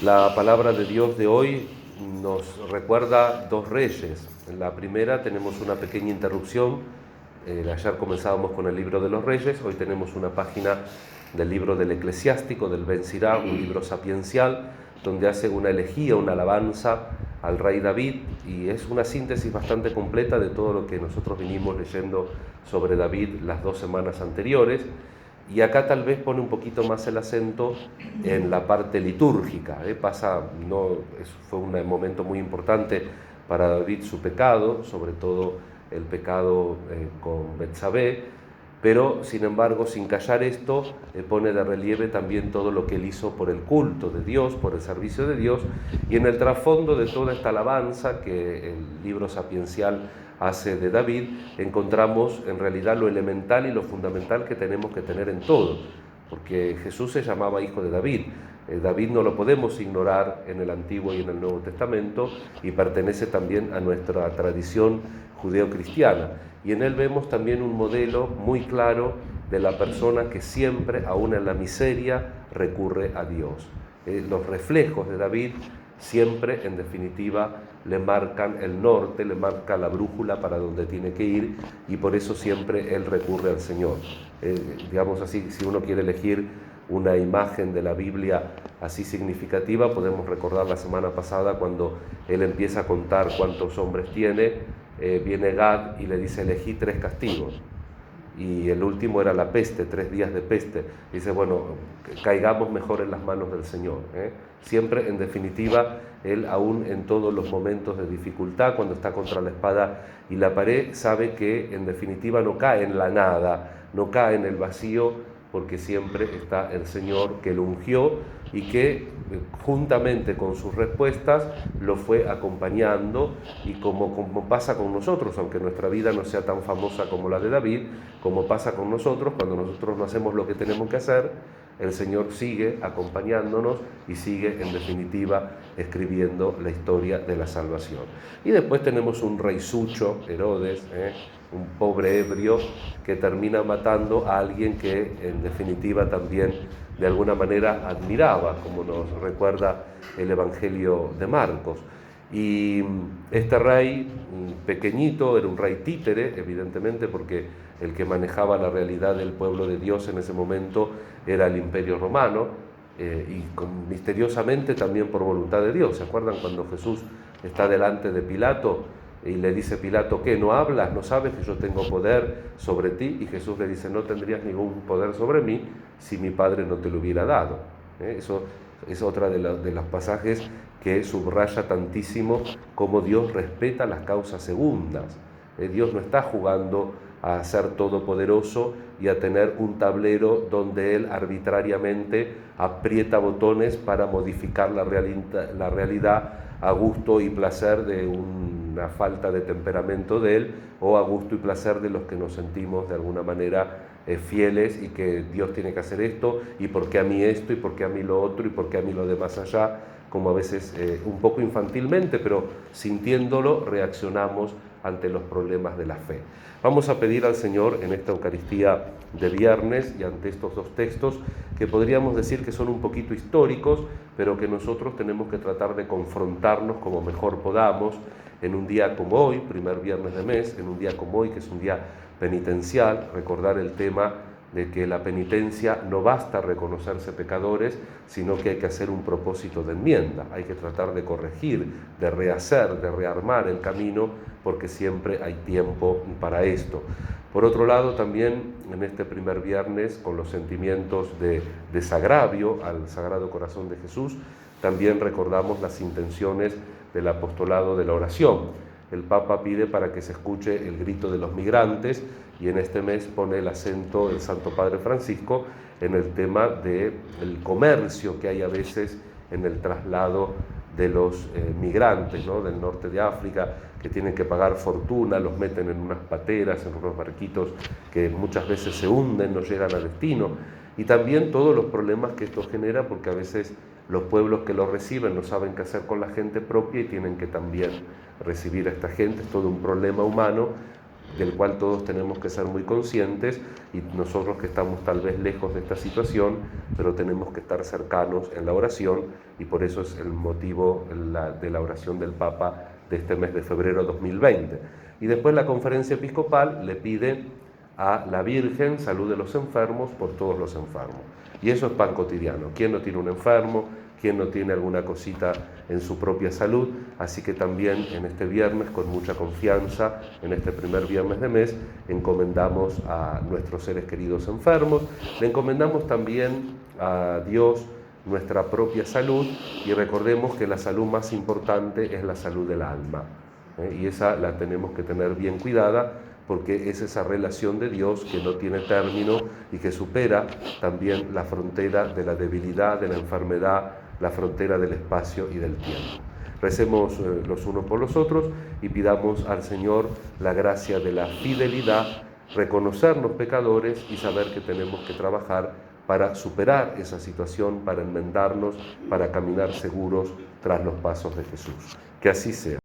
La palabra de Dios de hoy nos recuerda dos reyes. En la primera tenemos una pequeña interrupción. Ayer comenzábamos con el libro de los reyes, hoy tenemos una página del libro del eclesiástico, del Ben Sirá, un libro sapiencial, donde hace una elegía, una alabanza al rey David, y es una síntesis bastante completa de todo lo que nosotros vinimos leyendo sobre David las 2 semanas anteriores. Y acá tal vez pone un poquito más el acento en la parte litúrgica. Fue un momento muy importante para David su pecado, sobre todo el pecado con Betsabé, pero sin embargo, sin callar esto, pone de relieve también todo lo que él hizo por el culto de Dios, por el servicio de Dios, y en el trasfondo de toda esta alabanza que el libro sapiencial hace de David, encontramos en realidad lo elemental y lo fundamental que tenemos que tener en todo, porque Jesús se llamaba hijo de David. David no lo podemos ignorar en el Antiguo y en el Nuevo Testamento, y pertenece también a nuestra tradición judeocristiana. Y en él vemos también un modelo muy claro de la persona que siempre, aún en la miseria, recurre a Dios. Los reflejos de David siempre, en definitiva, le marcan el norte, le marca la brújula para donde tiene que ir, y por eso siempre él recurre al Señor. Digamos así, si uno quiere elegir una imagen de la Biblia así significativa, podemos recordar la semana pasada cuando él empieza a contar cuántos hombres tiene. Viene Gad y le dice: elegí 3 castigos, y el último era la peste, 3 días de peste. Dice: bueno, caigamos mejor en las manos del Señor. Siempre, en definitiva, él, aún en todos los momentos de dificultad, cuando está contra la espada y la pared, sabe que en definitiva no cae en la nada, no cae en el vacío, porque siempre está el Señor que lo ungió y que juntamente con sus respuestas lo fue acompañando. Y como pasa con nosotros, aunque nuestra vida no sea tan famosa como la de David, como pasa con nosotros, cuando nosotros no hacemos lo que tenemos que hacer, el Señor sigue acompañándonos y sigue, en definitiva, escribiendo la historia de la salvación. Y después tenemos un rey sucho, Herodes, un pobre ebrio, que termina matando a alguien que, en definitiva, también de alguna manera admiraba, como nos recuerda el Evangelio de Marcos. Y este rey, pequeñito, era un rey títere, evidentemente, porque el que manejaba la realidad del pueblo de Dios en ese momento era el Imperio Romano, y misteriosamente también por voluntad de Dios. ¿Se acuerdan cuando Jesús está delante de Pilato y le dice Pilato: ¿qué, no hablas? ¿No sabes que yo tengo poder sobre ti? Y Jesús le dice: no tendrías ningún poder sobre mí si mi Padre no te lo hubiera dado. Eso es otra de los pasajes que subraya tantísimo cómo Dios respeta las causas segundas. Dios no está jugando a ser todopoderoso y a tener un tablero donde Él arbitrariamente aprieta botones para modificar la realidad a gusto y placer de una falta de temperamento de Él, o a gusto y placer de los que nos sentimos de alguna manera fieles, y que Dios tiene que hacer esto, y por qué a mí esto, y por qué a mí lo otro, y por qué a mí lo de más allá, como a veces un poco infantilmente, pero sintiéndolo, reaccionamos ante los problemas de la fe. Vamos a pedir al Señor en esta Eucaristía de viernes, y ante estos 2 textos que podríamos decir que son un poquito históricos, pero que nosotros tenemos que tratar de confrontarnos como mejor podamos en un día como hoy, primer viernes de mes, en un día como hoy, que es un día penitencial, recordar el tema de que la penitencia no basta reconocerse pecadores, sino que hay que hacer un propósito de enmienda, hay que tratar de corregir, de rehacer, de rearmar el camino, porque siempre hay tiempo para esto. Por otro lado, también en este primer viernes, con los sentimientos de desagravio al Sagrado Corazón de Jesús, también recordamos las intenciones del apostolado de la oración. El Papa pide para que se escuche el grito de los migrantes, y en este mes pone el acento el Santo Padre Francisco en el tema del comercio que hay a veces en el traslado de los migrantes, ¿no?, del norte de África, que tienen que pagar fortuna, los meten en unas pateras, en unos barquitos que muchas veces se hunden, no llegan a destino, y también todos los problemas que esto genera, porque a veces los pueblos que los reciben no saben qué hacer con la gente propia y tienen que también recibir a esta gente. Es todo un problema humano del cual todos tenemos que ser muy conscientes, y nosotros que estamos tal vez lejos de esta situación, pero tenemos que estar cercanos en la oración, y por eso es el motivo de la oración del Papa de este mes de febrero 2020. Y después la conferencia episcopal le pide a la Virgen salud de los enfermos por todos los enfermos. Y eso es pan cotidiano. ¿Quién no tiene un enfermo? ¿Quién no tiene alguna cosita en su propia salud? Así que también en este viernes, con mucha confianza, en este primer viernes de mes, encomendamos a nuestros seres queridos enfermos, le encomendamos también a Dios nuestra propia salud, y recordemos que la salud más importante es la salud del alma, y esa la tenemos que tener bien cuidada, porque es esa relación de Dios que no tiene término y que supera también la frontera de la debilidad, de la enfermedad, la frontera del espacio y del tiempo. Recemos los unos por los otros y pidamos al Señor la gracia de la fidelidad, reconocernos pecadores y saber que tenemos que trabajar para superar esa situación, para enmendarnos, para caminar seguros tras los pasos de Jesús. Que así sea.